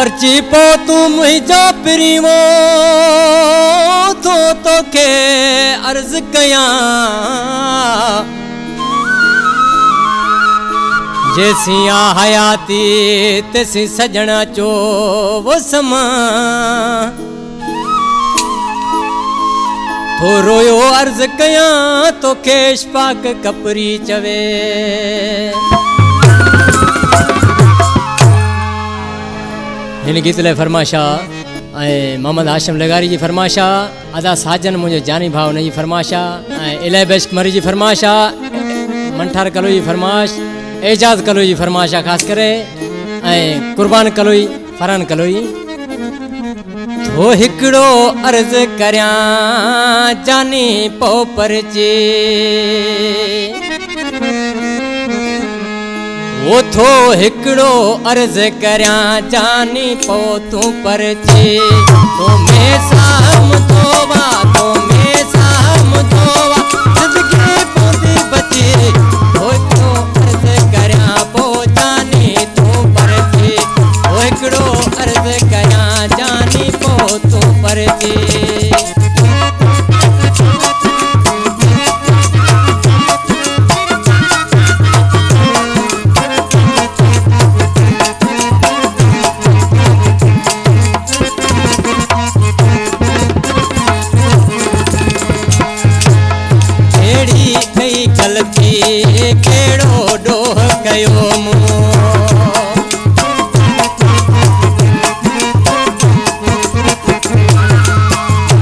पर्ची पो तू मुझो प्रीमो तो के अर्ज कया जैसिया हयाती तैसी सजना चो वो समा तो रोयो अर्ज कया तो केश पाक कपरी चवे हिन गीत लाइ फरमाशा ऐं मोहम्मद हाशिम लगारी जी फरमाशा अदा साजन मुंहिंजो जानी भाउ हुन जी फरमाशा ऐं इलाही बेशकमरी जी फरमाशा मंठार कलोई जी फरमाश एजाज़ कलोई जी फरमाशा ख़ासि करे ऐं कुर्बान कलोई फरहान कलोई तो हिकिड़ो अर्ज़ करियां जानी पो परचे वो थो हिकिड़ो अर्ज़ करियां जानी पो तूं परचे तो में साम धोवा तो में साम धोवा ज़िंदगी पोंदी बचे वो थो अर्ज़ करियां पो जानी तूं परचे वो हिकिड़ो अर्ज़ करियां जानी पो तूं परचे केड़ो डोह कयो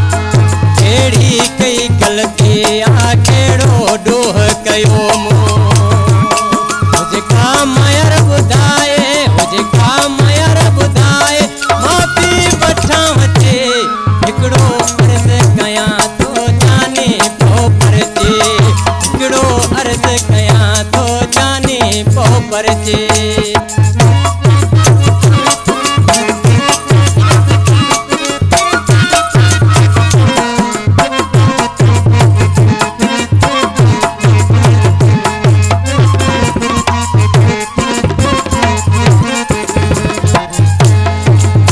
केड़ी कई गलती आ केड़ो डोह कयो मुझे काम यार बुधाए मुझे काम यार बुधाए माफी वठा वचे हिकड़ो अर्ज़ कया तो जाने तो परचे हिकड़ो अर्ज़ कया तो जाने पो परचे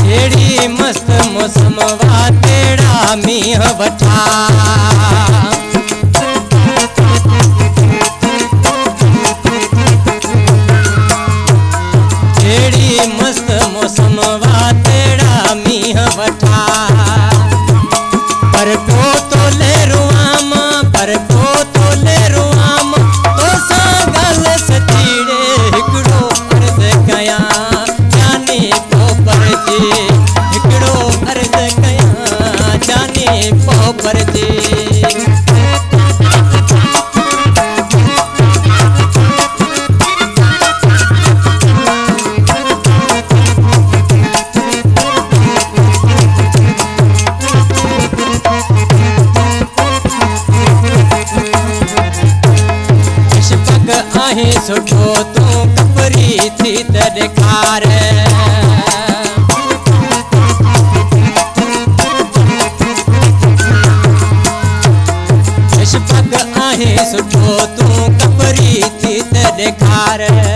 केड़ी मस्त मौसम वा तेड़ा मींह वठा मस्त मौसम वा तेड़ा मींह वठा पर तो ले रुआम पर तो ले रुआम तो सा गल सतीड़े हिकड़ो अर्ज़ कया जाने पो परचे हिकड़ो अर्ज़ कया जाने पो परचे सुठो तू कपरी थी त ॾेखार इश्क़ आहे सुठो तू कपरी थी त ॾेखार